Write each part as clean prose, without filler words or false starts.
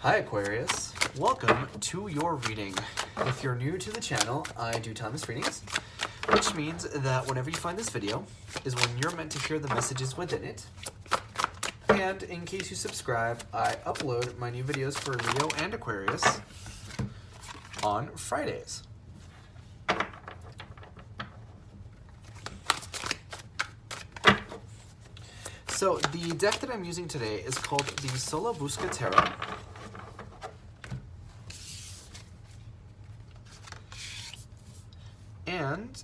Hi Aquarius, welcome to your reading. If you're new to the channel, I do timeless readings, which means that whenever you find this video is when you're meant to hear the messages within it. And in case you subscribe, I upload my new videos for Leo and Aquarius on Fridays. So the deck that I'm using today is called the Solo Busca Tarot. And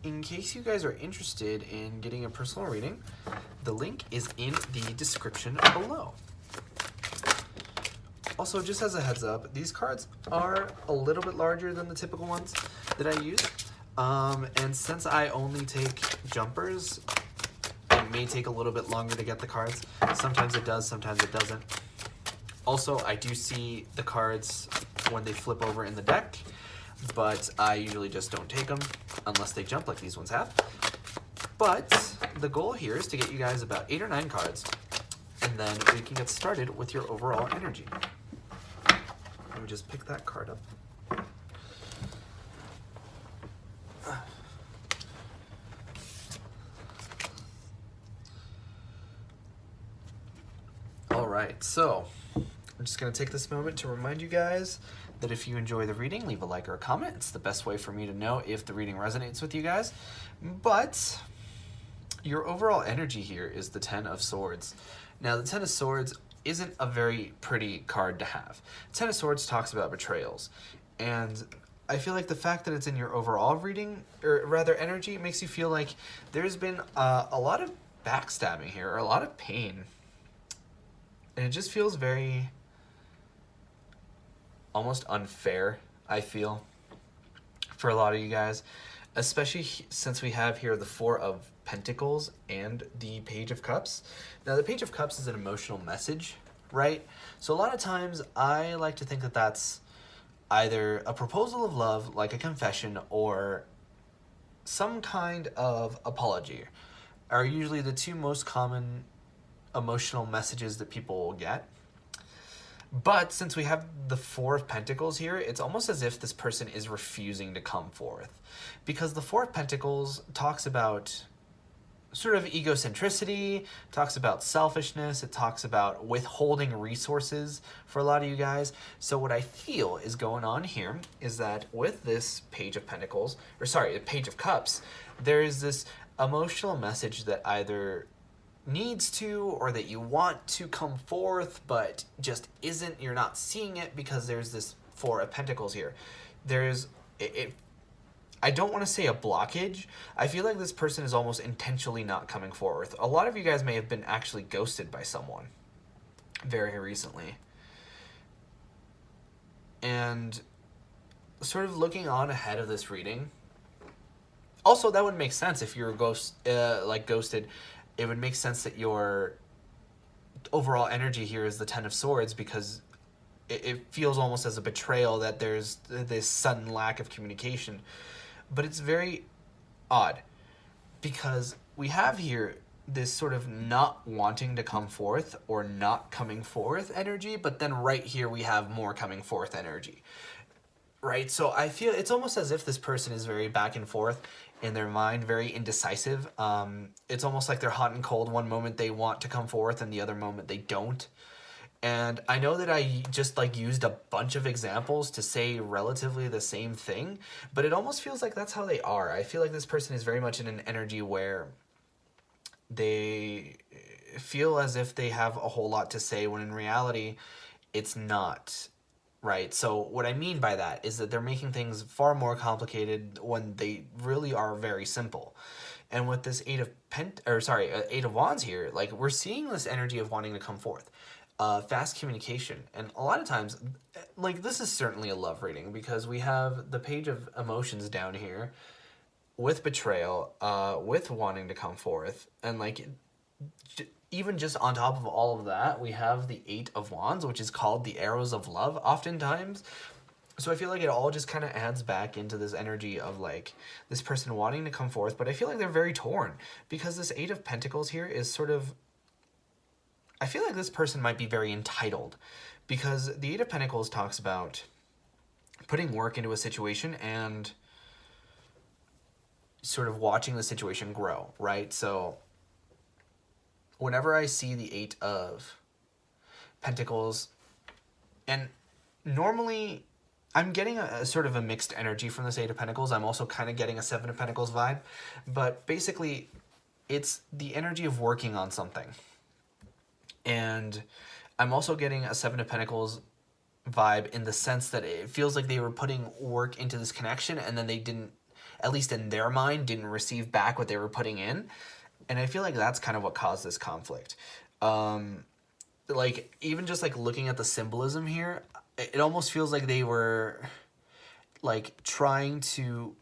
in case you guys are interested in getting a personal reading, the link is in the description below. Also, just as a heads up, these cards are a little bit larger than the typical ones that I use. And since I only take jumpers, it may take a little bit longer to get the cards. Sometimes it does, sometimes it doesn't. Also, I do see the cards when they flip over in the deck, but I usually just don't take them unless they jump like these ones have. But the goal here is to get you guys about 8 or 9 cards, and then we can get started with your overall energy. Let me just pick that card up. Alright, so I'm just going to take this moment to remind you guys that if you enjoy the reading, leave a like or a comment. It's the best way for me to know if the reading resonates with you guys. But your overall energy here is the Ten of Swords. Now, the Ten of Swords isn't a very pretty card to have. Ten of Swords talks about betrayals. And I feel like the fact that it's in your overall reading, or rather energy, makes you feel like there's been a lot of backstabbing here, or a lot of pain. And it just feels very almost unfair, I feel, for a lot of you guys, especially since we have here the Four of Pentacles and the Page of Cups. Now, the Page of Cups is an emotional message, right? So a lot of times I like to think that that's either a proposal of love, like a confession, or some kind of apology, are usually the two most common emotional messages that people will get. But since we have the Four of Pentacles here, it's almost as if this person is refusing to come forth, because the Four of Pentacles talks about sort of egocentricity, talks about selfishness, it talks about withholding resources for a lot of you guys. So what I feel is going on here is that with this Page of Pentacles, or sorry, the Page of Cups, there is this emotional message that either needs to, or that you want to come forth but just isn't, you're not seeing it because there's this Four of Pentacles here. There's I don't want to say a blockage. I feel like this person is almost intentionally not coming forth. A lot of you guys may have been actually ghosted by someone very recently. And sort of looking on ahead of this reading, also that would make sense if you're ghosted. It would make sense that your overall energy here is the Ten of Swords, because it feels almost as a betrayal that there's this sudden lack of communication. But it's very odd, because we have here this sort of not wanting to come forth or not coming forth energy, but then right here we have more coming forth energy. Right? So I feel it's almost as if this person is very back and forth in their mind, very indecisive. It's almost like they're hot and cold. One moment they want to come forth and the other moment they don't. And I know that I just used a bunch of examples to say relatively the same thing, but it almost feels like that's how they are. I feel like this person is very much in an energy where they feel as if they have a whole lot to say, when in reality it's not. Right, so what I mean by that is that they're making things far more complicated when they really are very simple. And with this Eight of Wands here, we're seeing this energy of wanting to come forth, fast communication, and a lot of times, this is certainly a love reading, because we have the Page of Emotions down here, with betrayal, with wanting to come forth, and even just on top of all of that, we have the Eight of Wands, which is called the Arrows of Love oftentimes. So I feel like it all just kind of adds back into this energy of this person wanting to come forth, but I feel like they're very torn, because this Eight of Pentacles here is sort of, I feel like this person might be very entitled, because the Eight of Pentacles talks about putting work into a situation and sort of watching the situation grow, right? So whenever I see the Eight of Pentacles, and normally I'm getting a sort of a mixed energy from this Eight of Pentacles. I'm also kind of getting a Seven of Pentacles vibe, but basically it's the energy of working on something. And I'm also getting a Seven of Pentacles vibe in the sense that it feels like they were putting work into this connection and then they didn't, at least in their mind, didn't receive back what they were putting in. And I feel like that's kind of what caused this conflict. Like, even just like looking at the symbolism here, it almost feels like they were like trying to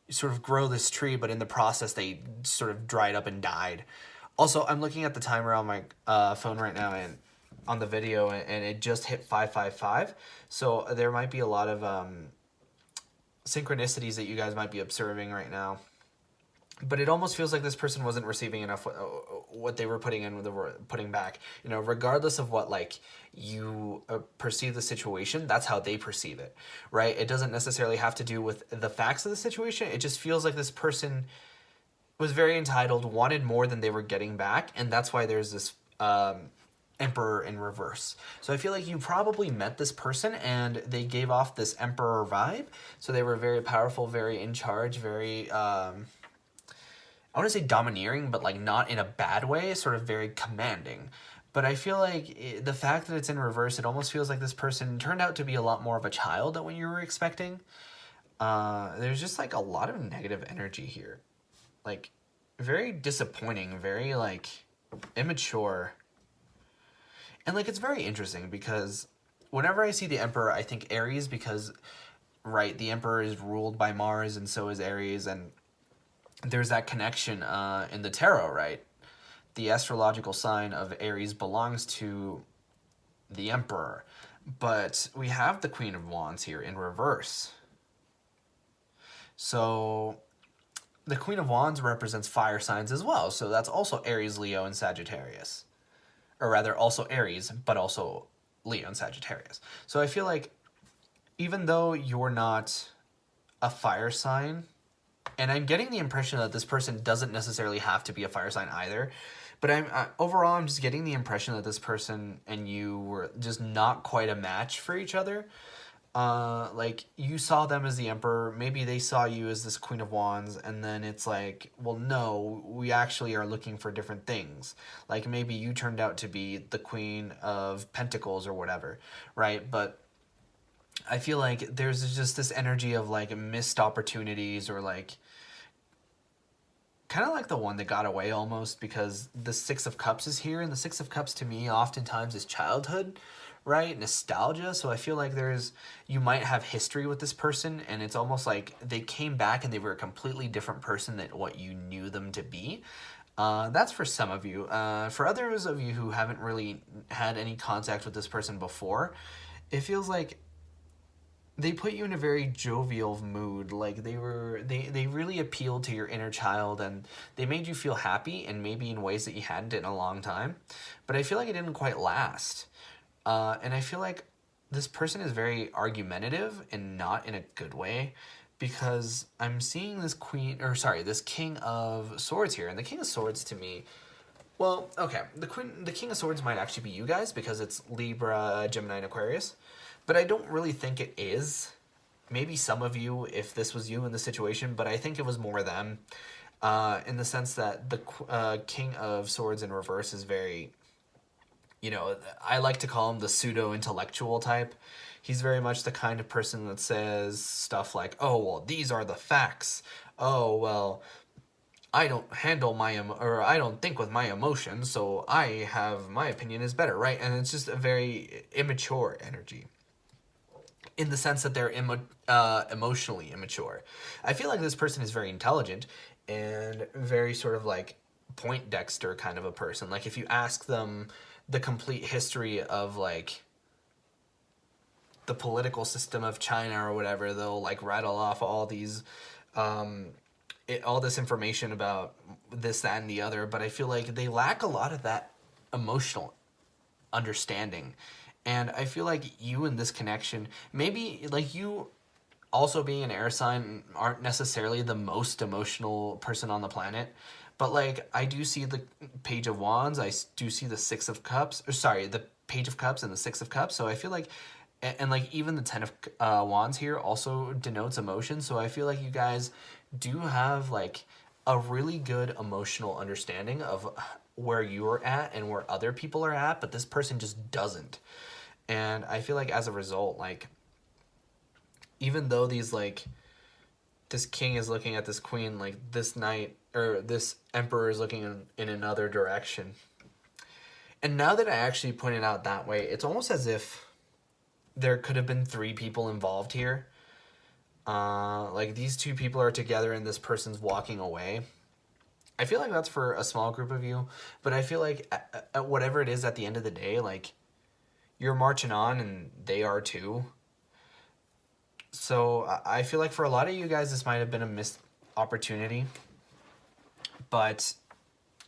sort of grow this tree, but in the process they sort of dried up and died. Also, I'm looking at the timer on my phone right now and on the video, and it just hit 5:55. So there might be a lot of synchronicities that you guys might be observing right now. But it almost feels like this person wasn't receiving enough what they were putting in, what they were putting back. You know, regardless of what like you perceive the situation, that's how they perceive it, right? It doesn't necessarily have to do with the facts of the situation. It just feels like this person was very entitled, wanted more than they were getting back, and that's why there's this Emperor in reverse. So I feel like you probably met this person and they gave off this Emperor vibe. So they were very powerful, very in charge, very I want to say domineering, but like not in a bad way, sort of very commanding. But I feel like the fact that it's in reverse, it almost feels like this person turned out to be a lot more of a child than what you were expecting. There's just like a lot of negative energy here. Like, very disappointing, very like immature. And like, it's very interesting because whenever I see the Emperor, I think Aries, because, right, the Emperor is ruled by Mars and so is Aries, and there's that connection in the tarot, right? The astrological sign of Aries belongs to the Emperor. But we have the Queen of Wands here in reverse. So the Queen of Wands represents fire signs as well. So that's also Aries, Leo, and Sagittarius. Or rather, also Aries, but also Leo and Sagittarius. So I feel like even though you're not a fire sign, and I'm getting the impression that this person doesn't necessarily have to be a fire sign either, but overall I'm just getting the impression that this person and you were just not quite a match for each other. Like, you saw them as the Emperor, maybe they saw you as this Queen of Wands, and then it's like, well, no, we actually are looking for different things. Like, maybe you turned out to be the Queen of Pentacles or whatever, right? But I feel like there's just this energy of like missed opportunities, or like kind of like the one that got away almost, because the Six of Cups is here, and the Six of Cups to me oftentimes is childhood, right? Nostalgia. So I feel like you might have history with this person, and it's almost like they came back and they were a completely different person than what you knew them to be. That's for some of you. For others of you who haven't really had any contact with this person before, it feels like they put you in a very jovial mood. Like, they really appealed to your inner child, and they made you feel happy, and maybe in ways that you hadn't in a long time. But I feel like it didn't quite last. And I feel like this person is very argumentative, and not in a good way, because I'm seeing this this King of Swords here. And the King of Swords to me, well, okay, the King of Swords might actually be you guys, because it's Libra, Gemini, and Aquarius. But I don't really think it is. Maybe some of you, if this was you in the situation, but I think it was more them. In the sense that the King of Swords in reverse is very, I like to call him the pseudo-intellectual type. He's very much the kind of person that says stuff like, oh, well, these are the facts. Oh, well, I don't I don't think with my emotions, so my opinion is better, right? And it's just a very immature energy, in the sense that they're emotionally immature. I feel like this person is very intelligent and very sort of like Poindexter kind of a person. Like, if you ask them the complete history of like the political system of China or whatever, they'll like rattle off all these all this information about this, that, and the other. But I feel like they lack a lot of that emotional understanding. And I feel like you in this connection, maybe like you also being an air sign aren't necessarily the most emotional person on the planet, but like I do see the page of wands, do see the six of cups, or sorry, the page of cups and the six of cups. So I feel like and like even the ten of wands here also denotes emotion. So I feel like you guys do have like a really good emotional understanding of where you're at and where other people are at, but this person just doesn't. And I feel like as a result, like even though these like this king is looking at this queen, like this knight or this emperor is looking in another direction. And now that I actually point it out that way, it's almost as if there could have been three people involved here. Like these two people are together and this person's walking away. I feel like that's for a small group of you, but I feel like at whatever it is at the end of the day, like you're marching on and they are too. So I feel like for a lot of you guys, this might have been a missed opportunity, but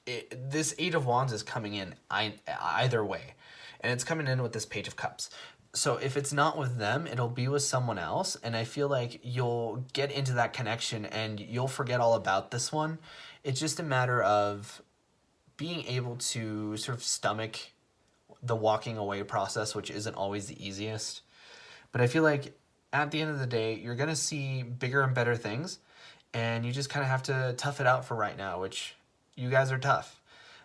this Eight of Wands is coming in either way, and it's coming in with this Page of Cups. So if it's not with them, it'll be with someone else, and I feel like you'll get into that connection and you'll forget all about this one. It's just a matter of being able to sort of stomach the walking away process, which isn't always the easiest. But I feel like at the end of the day, you're going to see bigger and better things, and you just kind of have to tough it out for right now, which you guys are tough.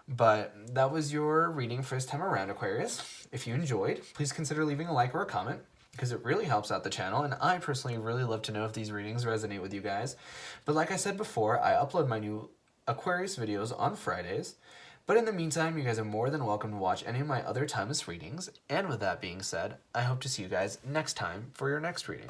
But that was your reading first time around, Aquarius. If you enjoyed, please consider leaving a like or a comment, because it really helps out the channel, and I personally really love to know if these readings resonate with you guys. But like I said before, I upload my new Aquarius videos on Fridays. But in the meantime, you guys are more than welcome to watch any of my other timeless readings. And with that being said, I hope to see you guys next time for your next reading.